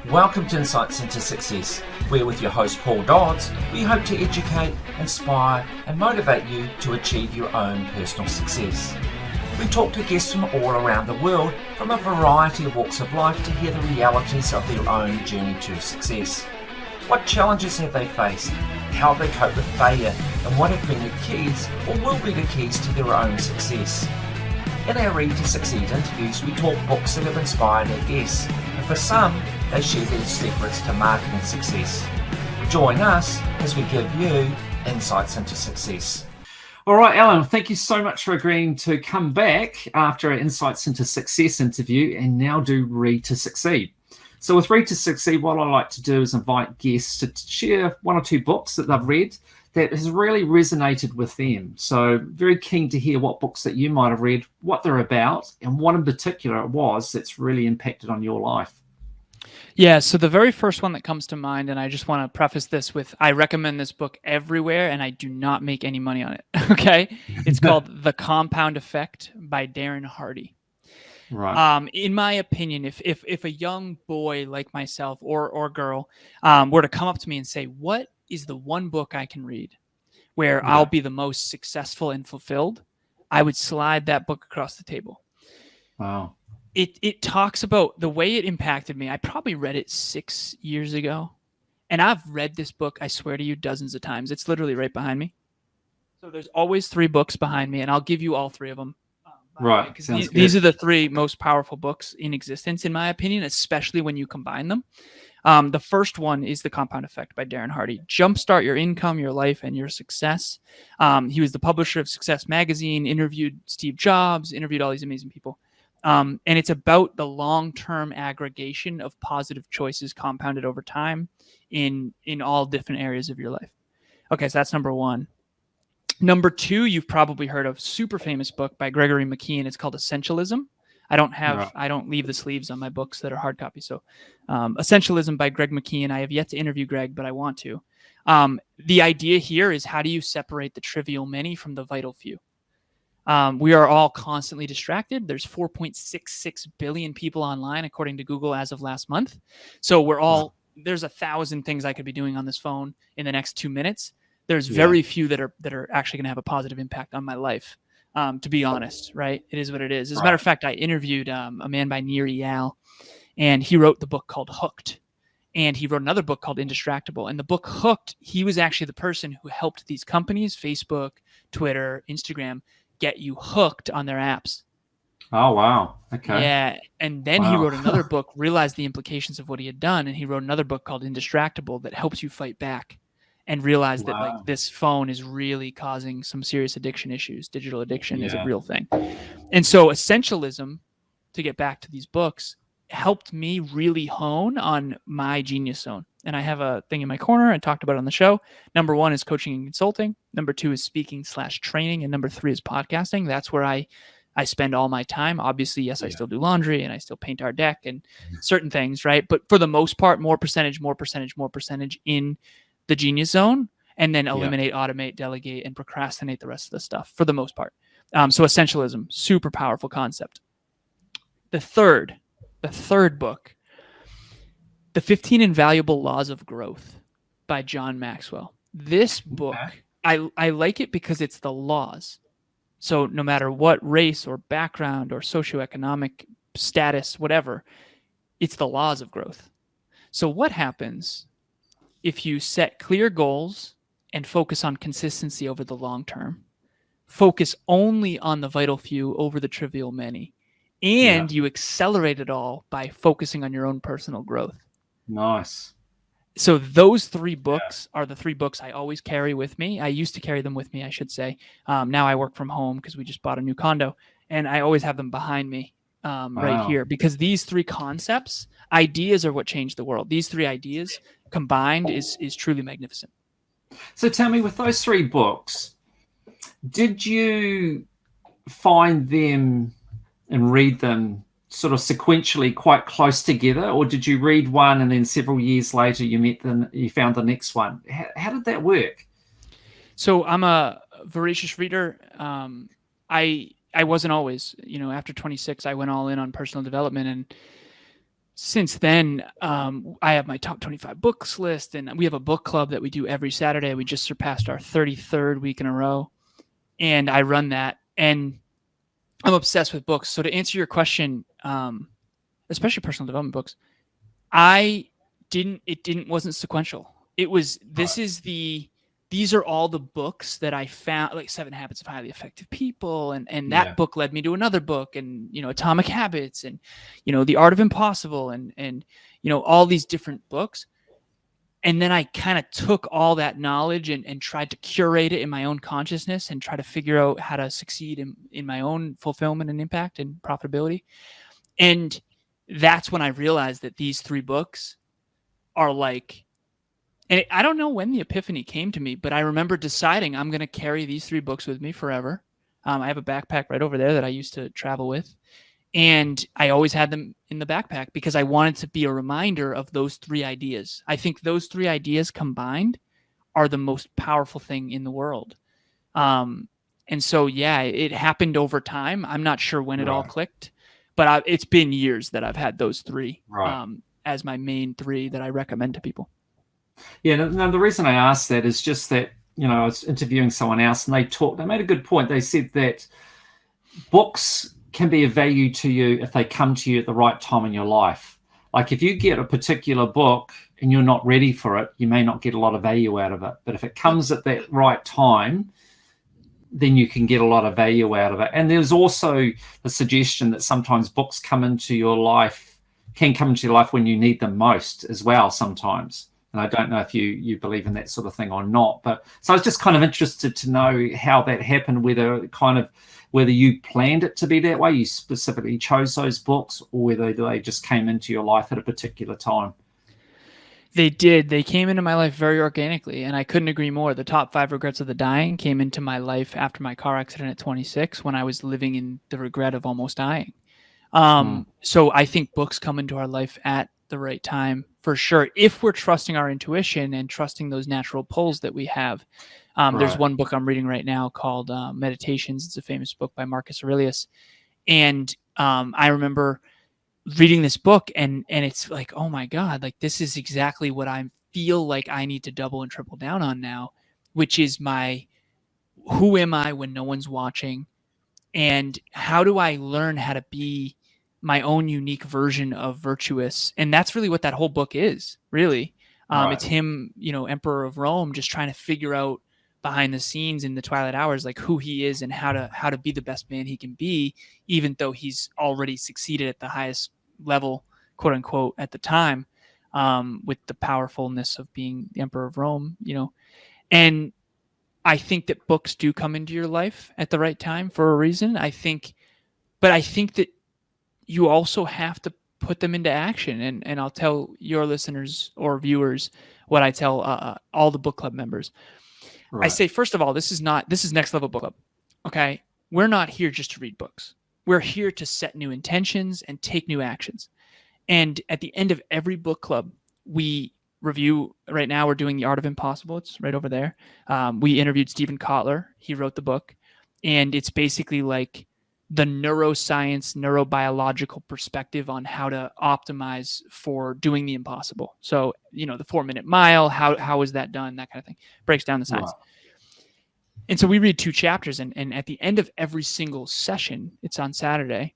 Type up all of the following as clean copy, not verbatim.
Welcome to Insights into Success, where with your host Paul Dodds, we hope to educate, inspire and motivate you to achieve your own personal success. We talk to guests from all around the world from a variety of walks of life to hear the realities of their own journey to success. What challenges have they faced? How have they coped with failure? And what have been the keys or will be the keys to their own success? In our Read to Succeed interviews, we talk books that have inspired our guests, and for some, they share their secrets to marketing success. Join us as we give you insights into success. All right, Alan, thank you so much for agreeing to come back after our Insights into Success interview and now do Read to Succeed. So with Read to Succeed, what I like to do is invite guests to share one or two books that they've read that has really resonated with them. So very keen to hear what books that you might have read, what they're about, and what in particular it was that's really impacted on your life. Yeah, so the very first one that comes to mind, and I just want to preface this with, I recommend this book everywhere, and I do not make any money on it, okay? It's called The Compound Effect by Darren Hardy. Right. In my opinion, if a young boy like myself or girl were to come up to me and say, what is the one book I can read where I'll be the most successful and fulfilled, I would slide that book across the table. Wow. It talks about the way it impacted me. I probably read it 6 years ago, and I've read this book, I swear to you, dozens of times. It's literally right behind me. So there's always 3 books behind me, and I'll give you all 3 of them. Right. Because these are the 3 most powerful books in existence, in my opinion, especially when you combine them. The first one is The Compound Effect by Darren Hardy. Jumpstart your income, your life, and your success. He was the publisher of Success Magazine, interviewed Steve Jobs, interviewed all these amazing people. And it's about the long-term aggregation of positive choices compounded over time in all different areas of your life. Okay, so that's number 1. Number 2, you've probably heard of, super famous book by Gregory McKeown. It's called Essentialism. I don't leave the sleeves on my books that are hard copy. So Essentialism by Greg McKeown. I have yet to interview Greg, but I want to. The idea here is, how do you separate the trivial many from the vital few? We are all constantly distracted. There's 4.66 billion people online, according to Google, as of last month. So there's 1,000 things I could be doing on this phone in the next 2 minutes. There's very few that are actually going to have a positive impact on my life. To be honest, right? It is what it is. As a matter of fact, I interviewed a man by Nir Eyal, and he wrote the book called Hooked. And he wrote another book called Indistractable. And the book Hooked, he was actually the person who helped these companies, Facebook, Twitter, Instagram, get you hooked on their apps. Oh, wow. Okay. Yeah. And then he wrote another book, realized the implications of what he had done. And he wrote another book called Indistractable that helps you fight back and realize that like this phone is really causing some serious addiction issues. Digital addiction is a real thing. And so Essentialism, to get back to these books, helped me really hone on my genius zone. And I have a thing in my corner. I talked about it on the show. Number 1 is coaching and consulting. Number 2 is speaking/training. And number 3 is podcasting. That's where I spend all my time. Obviously, yes, I still do laundry and I still paint our deck and certain things, right? But for the most part, more percentage in the genius zone, and then eliminate, automate, delegate, and procrastinate the rest of the stuff for the most part. So Essentialism, super powerful concept. The third book, The 15 Invaluable Laws of Growth by John Maxwell. This book, I like it because it's the laws. So no matter what race or background or socioeconomic status, whatever, it's the laws of growth. So what happens if you set clear goals and focus on consistency over the long term, focus only on the vital few over the trivial many, and you accelerate it all by focusing on your own personal growth? Nice. So those 3 books are the 3 books I always carry with me. I used to carry them with me, I should say. Now I work from home because we just bought a new condo, and I always have them behind me right here, because these 3 concepts, ideas, are what changed the world. These 3 ideas combined is truly magnificent. So tell me, with those 3 books, did you find them and read them sort of sequentially quite close together, or did you read one and then several years later you found the next one? How did that work? So I'm a voracious reader. I wasn't always, after 26, I went all in on personal development, and since then, I have my top 25 books list, and we have a book club that we do every Saturday. We just surpassed our 33rd week in a row, and I run that, and I'm obsessed with books. So to answer your question, especially personal development books, it wasn't sequential. It was, these are all the books that I found, like 7 Habits of Highly Effective People. And that book led me to another book, and, Atomic Habits, and, The Art of Impossible, and, all these different books. And then I kind of took all that knowledge and tried to curate it in my own consciousness and try to figure out how to succeed in my own fulfillment and impact and profitability. And that's when I realized that these 3 books are like, and I don't know when the epiphany came to me, but I remember deciding I'm going to carry these 3 books with me forever. I have a backpack right over there that I used to travel with. And I always had them in the backpack because I wanted to be a reminder of those 3 ideas. I think those 3 ideas combined are the most powerful thing in the world. And so, yeah, it happened over time. I'm not sure when it all clicked, but it's been years that I've had those 3 as my main 3 that I recommend to people. Yeah, no, the reason I asked that is just that, I was interviewing someone else, and they made a good point. They said that books can be of value to you if they come to you at the right time in your life. Like if you get a particular book and you're not ready for it, you may not get a lot of value out of it. But if it comes at that right time, then you can get a lot of value out of it. And there's also the suggestion that sometimes books can come into your life when you need them most as well sometimes. And I don't know if you believe in that sort of thing or not. But so I was just kind of interested to know how that happened, whether you planned it to be that way, you specifically chose those books, or whether they just came into your life at a particular time. They did. They came into my life very organically, and I couldn't agree more. The Top 5 Regrets of the Dying came into my life after my car accident at 26, when I was living in the regret of almost dying. So I think books come into our life at the right time for sure, if we're trusting our intuition and trusting those natural pulls that we have. There's one book I'm reading right now called Meditations. It's a famous book by Marcus Aurelius. And I remember reading this book, and it's like, oh my God, like this is exactly what I feel like I need to double and triple down on now, which is who am I when no one's watching? And how do I learn how to be my own unique version of virtuous? And that's really what that whole book is, really. It's him, Emperor of Rome, just trying to figure out behind the scenes in the twilight hours, like who he is and how to be the best man he can be, even though he's already succeeded at the highest level, quote unquote, at the time, with the powerfulness of being the Emperor of Rome, And I think that books do come into your life at the right time for a reason. I think that you also have to put them into action. And I'll tell your listeners or viewers what I tell all the book club members. I say, first of all, this is Next Level Book Club. Okay. We're not here just to read books. We're here to set new intentions and take new actions. And at the end of every book club, we review. Right now, we're doing The Art of Impossible. It's right over there. We interviewed Stephen Kotler. He wrote the book. And it's basically like the neuroscience, neurobiological perspective on how to optimize for doing the impossible. So, the 4-minute mile, how is that done? That kind of thing. Breaks down the science. Wow. And so we read 2 chapters, and at the end of every single session, it's on Saturday,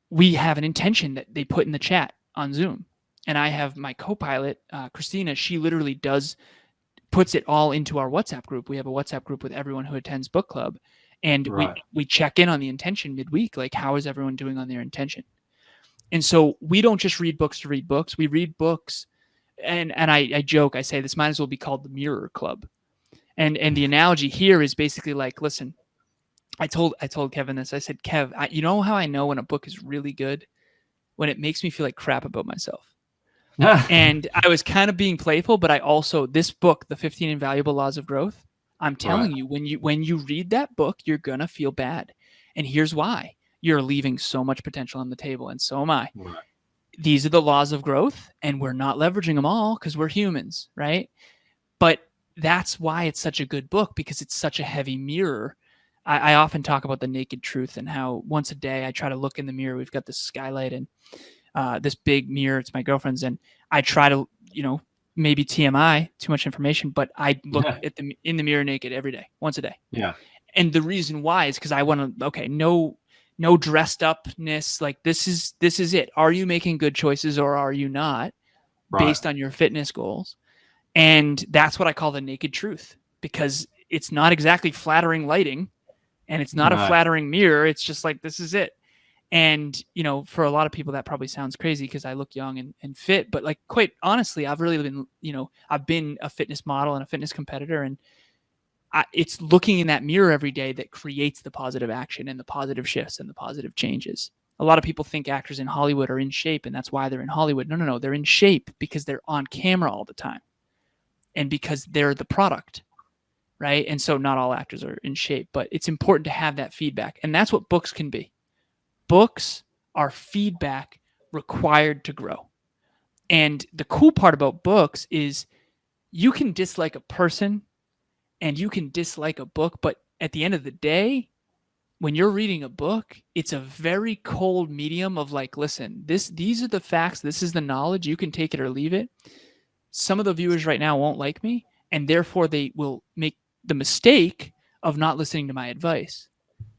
we have an intention that they put in the chat on Zoom. And I have my co-pilot, Christina, she literally puts it all into our WhatsApp group. We have a WhatsApp group with everyone who attends book club. And we check in on the intention midweek, like how is everyone doing on their intention? And so we don't just read books to read books. We read books, and I joke, I say this might as well be called the Mirror Club. And the analogy here is basically like, listen, I told Kevin this. I said, Kev, you know how I know when a book is really good? When it makes me feel like crap about myself. And I was kind of being playful, but I also, this book, The 15 Invaluable Laws of Growth, I'm telling you, when you read that book, you're going to feel bad. And here's why. You're leaving so much potential on the table, and so am I. Right. These are the laws of growth, and we're not leveraging them all because we're humans, right? But that's why it's such a good book, because it's such a heavy mirror. I often talk about the naked truth and how once a day I try to look in the mirror. We've got this skylight, and this big mirror. It's my girlfriend's, and I try to, maybe TMI, too much information, but I look in the mirror naked every day, once a day. Yeah. And the reason why is because I want to, no dressed upness. Like this is it. Are you making good choices or are you not, based on your fitness goals? And that's what I call the naked truth, because it's not exactly flattering lighting and it's not a flattering mirror. It's just like, this is it. And, for a lot of people that probably sounds crazy because I look young and fit, but like, quite honestly, I've really been, I've been a fitness model and a fitness competitor, and it's looking in that mirror every day that creates the positive action and the positive shifts and the positive changes. A lot of people think actors in Hollywood are in shape and that's why they're in Hollywood. No. They're in shape because they're on camera all the time and because they're the product, right? And so not all actors are in shape, but it's important to have that feedback. And that's what books can be. Books are feedback required to grow. And the cool part about books is you can dislike a person and you can dislike a book, but at the end of the day, when you're reading a book, it's a very cold medium of like, listen, these are the facts, this is the knowledge, you can take it or leave it. Some of the viewers right now won't like me, and therefore they will make the mistake of not listening to my advice.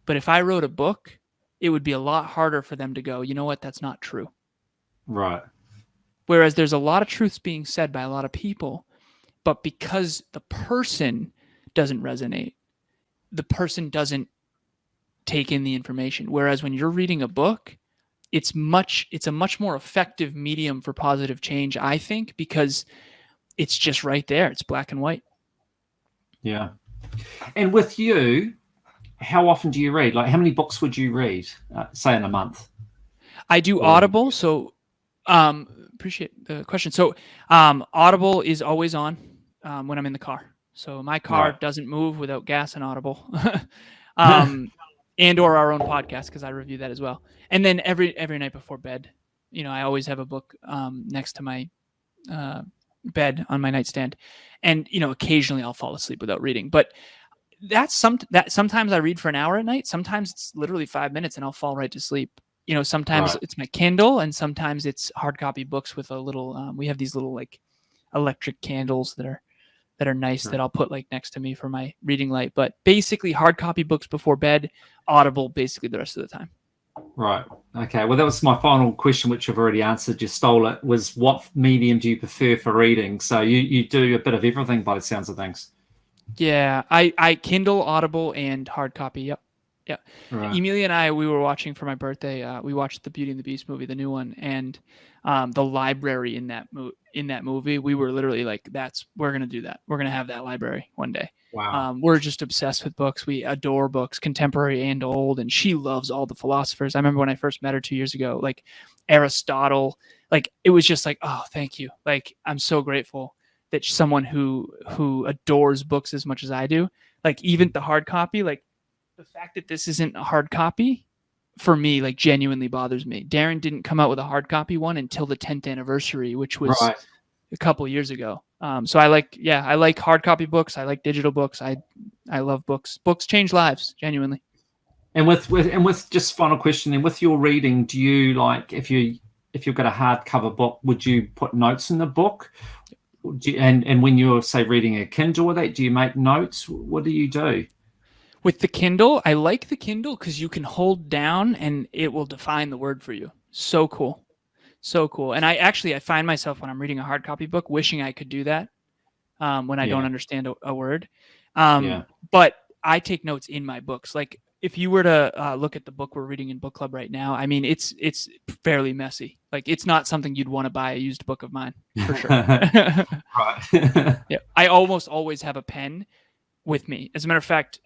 But if I wrote a book, it would be a lot harder for them to go, you know what, that's not true. Right. Whereas there's a lot of truths being said by a lot of people, but because the person doesn't resonate, the person doesn't take in the information. Whereas when you're reading a book, it's a much more effective medium for positive change, I think, because it's just right there. It's black and white. Yeah. And with you, how often do you read? Like, how many books would you read, say, in a month? I do Audible, so appreciate the question. So Audible is always on when I'm in the car. So my car doesn't move without gas and Audible, and or our own podcast, because I review that as well. And then every night before bed, I always have a book next to my bed on my nightstand, and occasionally I'll fall asleep without reading. But sometimes I read for an hour at night. Sometimes it's literally 5 minutes, and I'll fall right to sleep. Sometimes it's my Kindle, and sometimes it's hard copy books with a little. We have these little like electric candles that are nice that I'll put like next to me for my reading light. But basically hard copy books before bed, Audible basically the rest of the time. Right. Okay. Well, that was my final question, which I've already answered. You stole it. Was what medium do you prefer for reading? So you do a bit of everything by the sounds of things. Yeah. I Kindle, Audible, and hard copy. Yep. Yeah. Right. Emilia and I, we were watching for my birthday. We watched the Beauty and the Beast movie, the new one, and the library in that movie. We were literally like, we're gonna do that. We're gonna have that library one day. Wow. We're just obsessed with books. We adore books, contemporary and old, and she loves all the philosophers. I remember when I first met her 2 years ago, like Aristotle. Like it was just like, oh, thank you. Like I'm so grateful that someone who adores books as much as I do. Like even the hard copy, like. The fact that this isn't a hard copy for me, like genuinely bothers me. Darren didn't come out with a hard copy one until the 10th anniversary, which was a couple years ago. So I like hard copy books. I like digital books. I love books. Books change lives, genuinely. And with just final question, and with your reading, do you like, if you've got a hardcover book, would you put notes in the book? And when you're, say, reading a Kindle or that, do you make notes? What do you do? With the Kindle, I like the Kindle because you can hold down and it will define the word for you. So cool. So cool. And I find myself when I'm reading a hard copy book wishing I could do that when I don't understand a word. But I take notes in my books. Like if you were to look at the book we're reading in book club right now, I mean, it's fairly messy. Like it's not something you'd want to buy a used book of mine for sure. Right. Yeah. I almost always have a pen with me. As a matter of fact,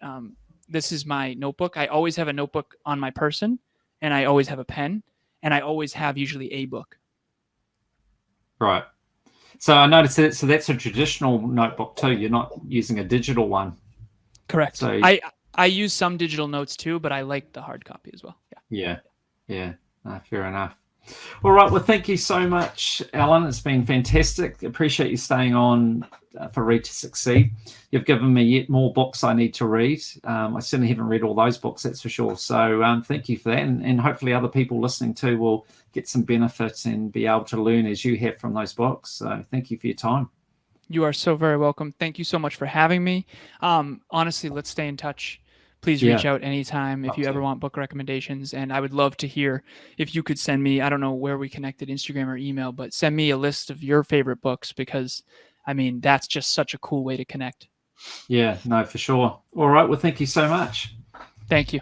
this is my notebook. I always have a notebook on my person, and I always have a pen, and I always have usually a book. Right. So I noticed that. So that's a traditional notebook too. You're not using a digital one. Correct. So I use some digital notes too, but I like the hard copy as well. Yeah. Fair enough. All right. Well, thank you so much, Alan. It's been fantastic. Appreciate you staying on for Read to Succeed. You've given me yet more books I need to read. I certainly haven't read all those books, that's for sure. So thank you for that. And hopefully other people listening too will get some benefit and be able to learn as you have from those books. So thank you for your time. You are so very welcome. Thank you so much for having me. Honestly, let's stay in touch. Please reach out anytime if you ever want book recommendations. And I would love to hear if you could send me, I don't know where we connected, Instagram or email, but send me a list of your favorite books, because I mean, that's just such a cool way to connect. Yeah, no, for sure. All right. Well, thank you so much. Thank you.